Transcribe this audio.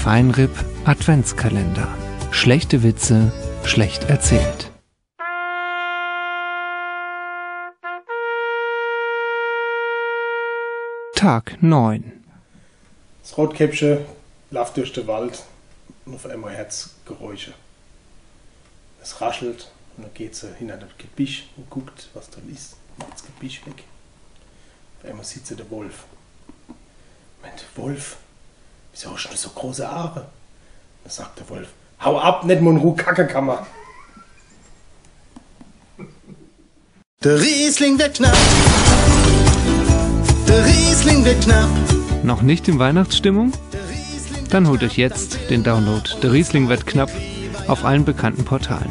Feinripp Adventskalender. Schlechte Witze, schlecht erzählt. Tag 9. Das Rotkäppchen läuft durch den Wald und auf einmal hört es Geräusche. Es raschelt und dann geht sie hinter das Gebüsch und guckt, was da ist. Und das Gebüsch weg. Auf einmal sieht sie den Wolf. Meint, Wolf, wieso hast du so große Haare? Dann sagt der Wolf, hau ab, nicht Monru Kackekammer. Der Riesling wird knapp. Der Riesling wird knapp. Noch nicht in Weihnachtsstimmung? Dann holt euch jetzt den Download Der Riesling wird knapp auf allen bekannten Portalen.